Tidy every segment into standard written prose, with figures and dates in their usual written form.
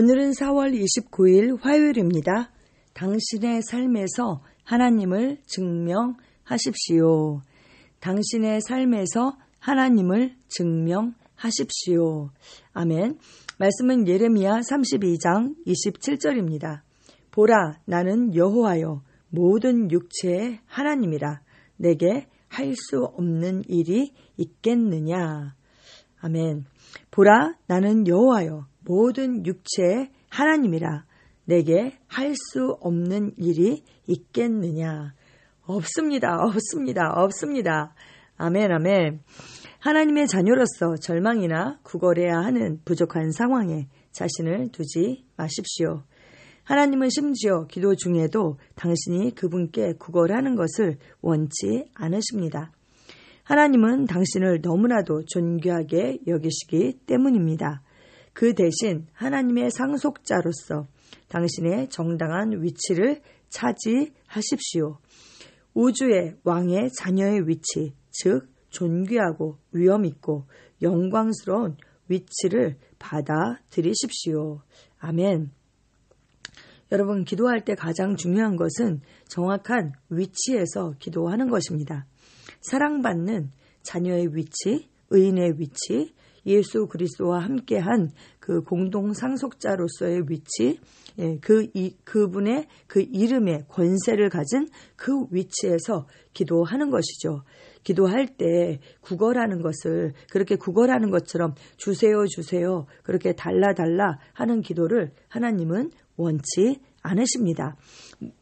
오늘은 4월 29일 화요일입니다. 당신의 삶에서 하나님을 증명하십시오. 당신의 삶에서 하나님을 증명하십시오. 아멘. 말씀은 예레미야 32장 27절입니다. 보라, 나는 여호와여 모든 육체의 하나님이라. 내게 할 수 없는 일이 있겠느냐. 아멘. 보라, 나는 여호와여 모든 육체의 하나님이라. 내게 할 수 없는 일이 있겠느냐. 없습니다. 아멘, 아멘. 하나님의 자녀로서 절망이나 구걸해야 하는 부족한 상황에 자신을 두지 마십시오. 하나님은 심지어 기도 중에도 당신이 그분께 구걸하는 것을 원치 않으십니다. 하나님은 당신을 너무나도 존귀하게 여기시기 때문입니다. 그 대신 하나님의 상속자로서 당신의 정당한 위치를 차지하십시오. 우주의 왕의 자녀의 위치, 즉 존귀하고 위엄있고 영광스러운 위치를 받아들이십시오. 아멘. 여러분, 기도할 때 가장 중요한 것은 정확한 위치에서 기도하는 것입니다. 사랑받는 자녀의 위치, 의인의 위치, 예수 그리스도와 함께한 그 공동 상속자로서의 위치, 그분의 그 이름의 권세를 가진 그 위치에서 기도하는 것이죠. 기도할 때 구걸하는 것을 그렇게 구걸하는 것처럼 주세요 그렇게 달라 하는 기도를 하나님은 원치 않으십니다.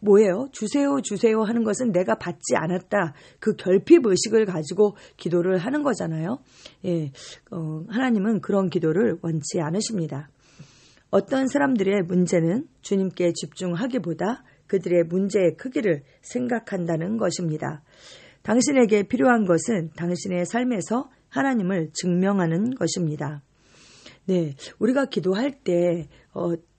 뭐예요? 주세요 하는 것은 내가 받지 않았다. 그 결핍 의식을 가지고 기도를 하는 거잖아요. 하나님은 그런 기도를 원치 않으십니다. 어떤 사람들의 문제는 주님께 집중하기보다 그들의 문제의 크기를 생각한다는 것입니다. 당신에게 필요한 것은 당신의 삶에서 하나님을 증명하는 것입니다. 네, 우리가 기도할 때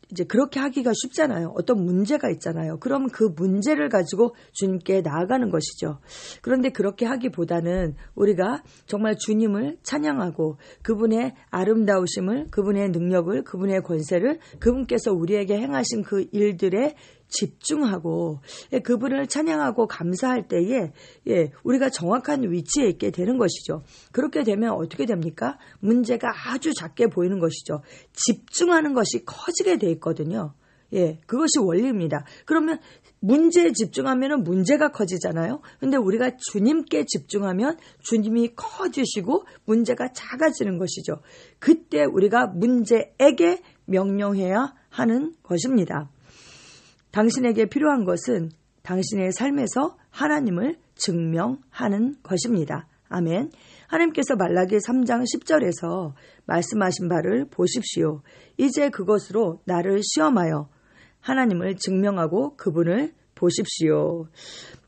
이제 그렇게 하기가 쉽잖아요. 어떤 문제가 있잖아요. 그럼 그 문제를 가지고 주님께 나아가는 것이죠. 그런데 그렇게 하기보다는 우리가 정말 주님을 찬양하고 그분의 아름다우심을, 그분의 능력을, 그분의 권세를, 그분께서 우리에게 행하신 그 일들에 집중하고 그분을 찬양하고 감사할 때에 우리가 정확한 위치에 있게 되는 것이죠. 그렇게 되면 어떻게 됩니까? 문제가 아주 작게 보이는 것이죠. 집중하는 것이 커지게 돼 있거든요. 그것이 원리입니다. 그러면 문제에 집중하면 문제가 커지잖아요. 근데 우리가 주님께 집중하면 주님이 커지시고 문제가 작아지는 것이죠. 그때 우리가 문제에게 명령해야 하는 것입니다. 당신에게 필요한 것은 당신의 삶에서 하나님을 증명하는 것입니다. 아멘. 하나님께서 말라기 3장 10절에서 말씀하신 바를 보십시오. 이제 그것으로 나를 시험하여 하나님을 증명하고 그분을 보십시오.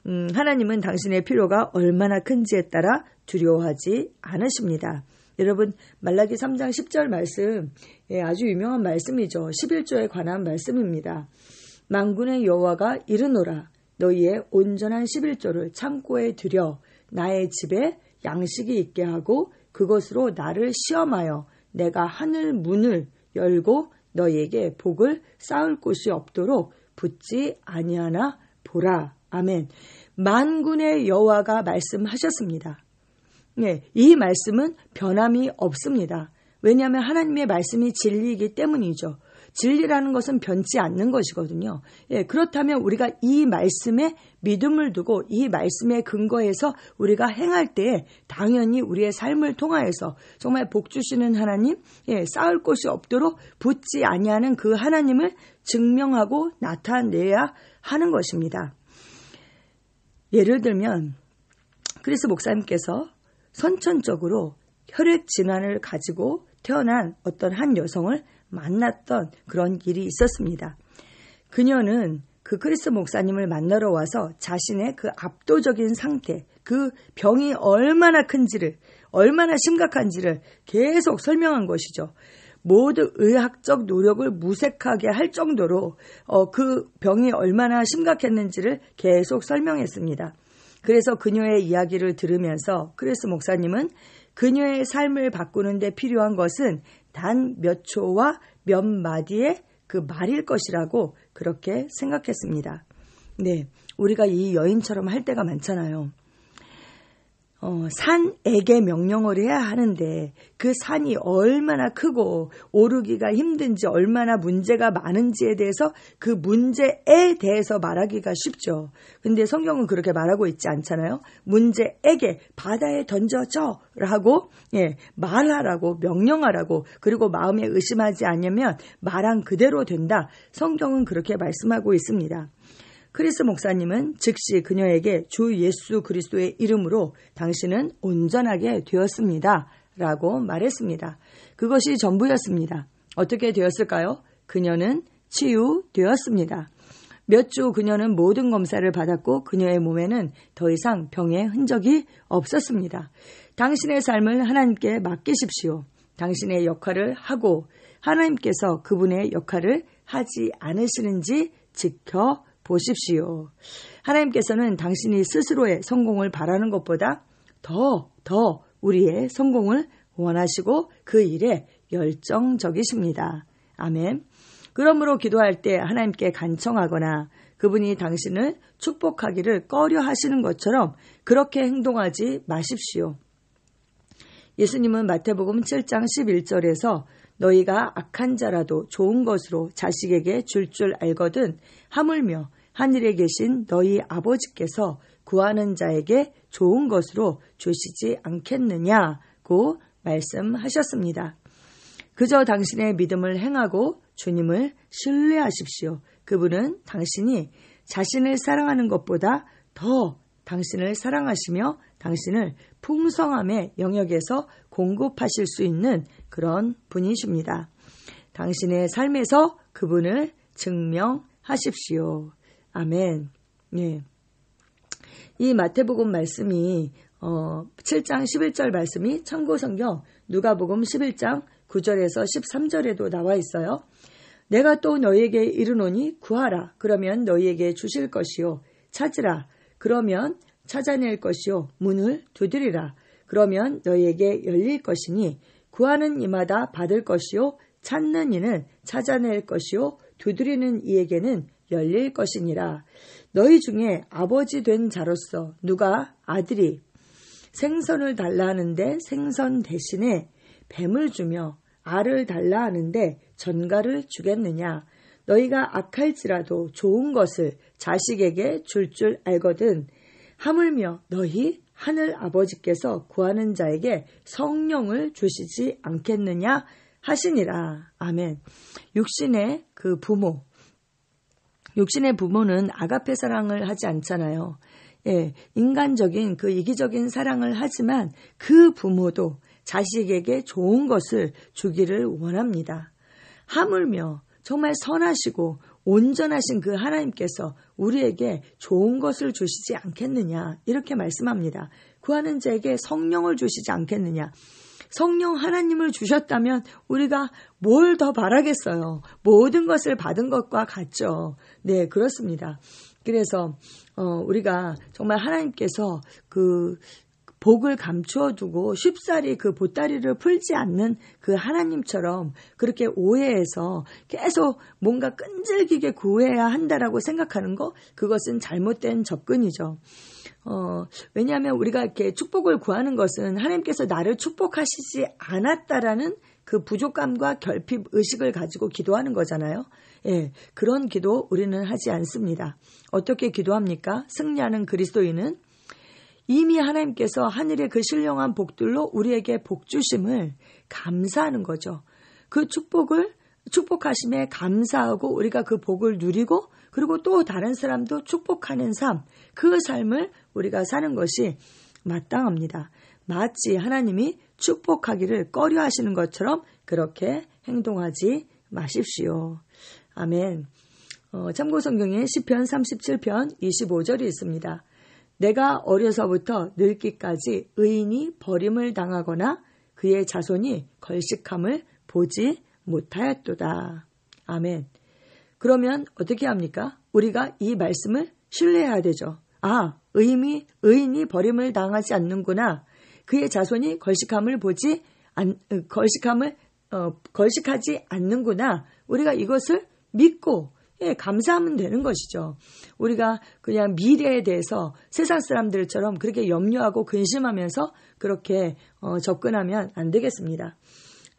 하나님은 당신의 필요가 얼마나 큰지에 따라 두려워하지 않으십니다. 여러분, 말라기 3장 10절 말씀, 아주 유명한 말씀이죠. 11조에 관한 말씀입니다. 만군의 여호와가 이르노라. 너희의 온전한 11조를 창고에 들여 나의 집에 양식이 있게 하고 그것으로 나를 시험하여 내가 하늘 문을 열고 너희에게 복을 쌓을 곳이 없도록 붙지 아니하나 보라. 아멘. 만군의 여호와가 말씀하셨습니다. 이 말씀은 변함이 없습니다. 왜냐하면 하나님의 말씀이 진리이기 때문이죠. 진리라는 것은 변치 않는 것이거든요. 그렇다면 우리가 이 말씀에 믿음을 두고 이 말씀에 근거해서 우리가 행할 때에 당연히 우리의 삶을 통하여서 정말 복 주시는 하나님, 쌓을 곳이 없도록 붙지 아니하는 그 하나님을 증명하고 나타내야 하는 것입니다. 예를 들면 크리스 목사님께서 선천적으로 혈액 질환을 가지고 태어난 어떤 한 여성을 만났던 그런 일이 있었습니다. 그녀는 그 크리스 목사님을 만나러 와서 자신의 그 압도적인 상태, 그 병이 얼마나 큰지를, 얼마나 심각한지를 계속 설명한 것이죠. 모든 의학적 노력을 무색하게 할 정도로 그 병이 얼마나 심각했는지를 계속 설명했습니다. 그래서 그녀의 이야기를 들으면서 크리스 목사님은 그녀의 삶을 바꾸는 데 필요한 것은 단 몇 초와 몇 마디의 그 말일 것이라고 그렇게 생각했습니다. 네, 우리가 이 여인처럼 할 때가 많잖아요. 산에게 명령을 해야 하는데 그 산이 얼마나 크고 오르기가 힘든지 얼마나 문제가 많은지에 대해서 그 문제에 대해서 말하기가 쉽죠. 근데 성경은 그렇게 말하고 있지 않잖아요. 문제에게 바다에 던져줘 라고 말하라고 명령하라고, 그리고 마음에 의심하지 않으면 말한 그대로 된다. 성경은 그렇게 말씀하고 있습니다. 크리스 목사님은 즉시 그녀에게 주 예수 그리스도의 이름으로 당신은 온전하게 되었습니다 라고 말했습니다. 그것이 전부였습니다. 어떻게 되었을까요? 그녀는 치유되었습니다. 몇 주 그녀는 모든 검사를 받았고 그녀의 몸에는 더 이상 병의 흔적이 없었습니다. 당신의 삶을 하나님께 맡기십시오. 당신의 역할을 하고 하나님께서 그분의 역할을 하지 않으시는지 지켜보십시오. 하나님께서는 당신이 스스로의 성공을 바라는 것보다 더 우리의 성공을 원하시고 그 일에 열정적이십니다. 아멘. 그러므로 기도할 때 하나님께 간청하거나 그분이 당신을 축복하기를 꺼려 하시는 것처럼 그렇게 행동하지 마십시오. 예수님은 마태복음 7장 11절에서 너희가 악한 자라도 좋은 것으로 자식에게 줄 알거든 하물며 하늘에 계신 너희 아버지께서 구하는 자에게 좋은 것으로 주시지 않겠느냐고 말씀하셨습니다. 그저 당신의 믿음을 행하고 주님을 신뢰하십시오. 그분은 당신이 자신을 사랑하는 것보다 더 당신을 사랑하시며 당신을 풍성함의 영역에서 공급하실 수 있는 그런 분이십니다. 당신의 삶에서 그분을 증명하십시오. 아멘. 네. 이 마태복음 말씀이 7장 11절 말씀이 참고성경 누가복음 11장 9절에서 13절에도 나와 있어요. 내가 또 너희에게 이르노니 구하라. 그러면 너희에게 주실 것이요. 찾으라. 그러면 찾아낼 것이요. 문을 두드리라. 그러면 너희에게 열릴 것이니 구하는 이마다 받을 것이요. 찾는 이는 찾아낼 것이요. 두드리는 이에게는 열릴 것이니라. 너희 중에 아버지 된 자로서 누가 아들이 생선을 달라 하는데 생선 대신에 뱀을 주며 알을 달라 하는데 전갈을 주겠느냐. 너희가 악할지라도 좋은 것을 자식에게 줄 알거든 하물며 너희 하늘 아버지께서 구하는 자에게 성령을 주시지 않겠느냐 하시니라. 아멘. 육신의 부모는 아가페 사랑을 하지 않잖아요. 인간적인 그 이기적인 사랑을 하지만 그 부모도 자식에게 좋은 것을 주기를 원합니다. 하물며 정말 선하시고 온전하신 그 하나님께서 우리에게 좋은 것을 주시지 않겠느냐 이렇게 말씀합니다. 구하는 자에게 성령을 주시지 않겠느냐. 성령 하나님을 주셨다면 우리가 뭘 더 바라겠어요. 모든 것을 받은 것과 같죠. 네, 그렇습니다. 그래서 우리가 정말 하나님께서 그 복을 감추어 두고 쉽사리 그 보따리를 풀지 않는 그 하나님처럼 그렇게 오해해서 계속 뭔가 끈질기게 구해야 한다라고 생각하는 거, 그것은 잘못된 접근이죠. 왜냐하면 우리가 이렇게 축복을 구하는 것은 하나님께서 나를 축복하시지 않았다라는 그 부족감과 결핍 의식을 가지고 기도하는 거잖아요. 예, 그런 기도 우리는 하지 않습니다. 어떻게 기도합니까? 승리하는 그리스도인은 이미 하나님께서 하늘의 그 신령한 복들로 우리에게 복 주심을 감사하는 거죠. 그 축복하심에 감사하고 우리가 그 복을 누리고 그리고 또 다른 사람도 축복하는 삶, 그 삶을 우리가 사는 것이 마땅합니다. 마치 하나님이 축복하기를 꺼려 하시는 것처럼 그렇게 행동하지 마십시오. 아멘. 참고성경에 시편 37편 25절이 있습니다. 내가 어려서부터 늙기까지 의인이 버림을 당하거나 그의 자손이 걸식함을 보지 못하였도다. 아멘. 그러면 어떻게 합니까? 우리가 이 말씀을 신뢰해야 되죠. 의인이 버림을 당하지 않는구나. 그의 자손이 걸식하지 않는구나. 우리가 이것을 믿고 감사하면 되는 것이죠. 우리가 그냥 미래에 대해서 세상 사람들처럼 그렇게 염려하고 근심하면서 그렇게 접근하면 안 되겠습니다.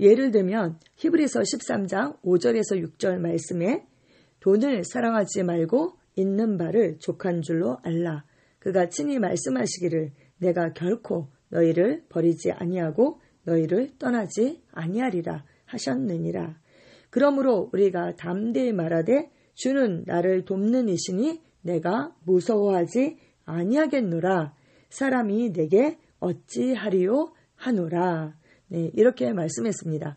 예를 들면 히브리서 13장 5절에서 6절 말씀에 돈을 사랑하지 말고 있는 바를 족한 줄로 알라. 그가 친히 말씀하시기를 내가 결코 너희를 버리지 아니하고 너희를 떠나지 아니하리라 하셨느니라. 그러므로 우리가 담대히 말하되 주는 나를 돕는 이시니 내가 무서워하지 아니하겠노라. 사람이 내게 어찌하리요 하노라. 네, 이렇게 말씀했습니다.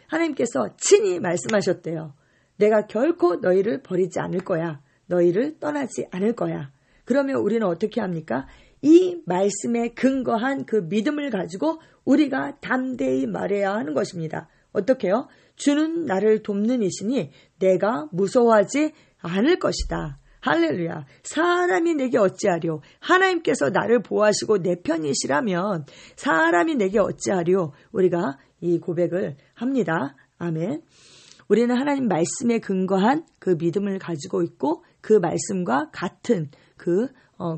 하나님께서 친히 말씀하셨대요. 내가 결코 너희를 버리지 않을 거야. 너희를 떠나지 않을 거야. 그러면 우리는 어떻게 합니까? 이 말씀에 근거한 그 믿음을 가지고 우리가 담대히 말해야 하는 것입니다. 어떻게요? 주는 나를 돕는 이시니 내가 무서워하지 않을 것이다. 할렐루야. 사람이 내게 어찌하리요. 하나님께서 나를 보호하시고 내 편이시라면 사람이 내게 어찌하리요. 우리가 이 고백을 합니다. 아멘. 우리는 하나님 말씀에 근거한 그 믿음을 가지고 있고 그 말씀과 같은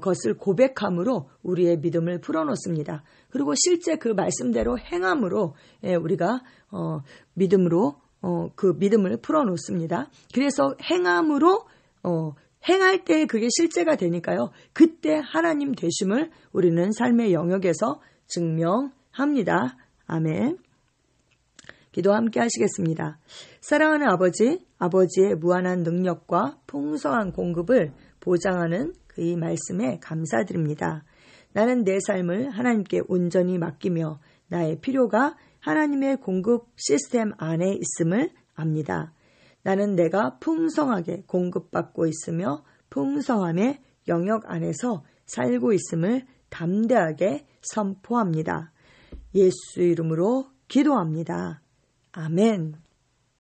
것을 고백함으로 우리의 믿음을 풀어놓습니다. 그리고 실제 그 말씀대로 행함으로 우리가 믿음으로 그 믿음을 풀어놓습니다. 그래서 행함으로 행할 때 그게 실제가 되니까요. 그때 하나님 되심을 우리는 삶의 영역에서 증명합니다. 아멘. 기도 함께 하시겠습니다. 사랑하는 아버지, 아버지의 무한한 능력과 풍성한 공급을 보장하는 그 말씀에 감사드립니다. 나는 내 삶을 하나님께 온전히 맡기며 나의 필요가 하나님의 공급 시스템 안에 있음을 압니다. 나는 내가 풍성하게 공급받고 있으며 풍성함의 영역 안에서 살고 있음을 담대하게 선포합니다. 예수 이름으로 기도합니다. 아멘.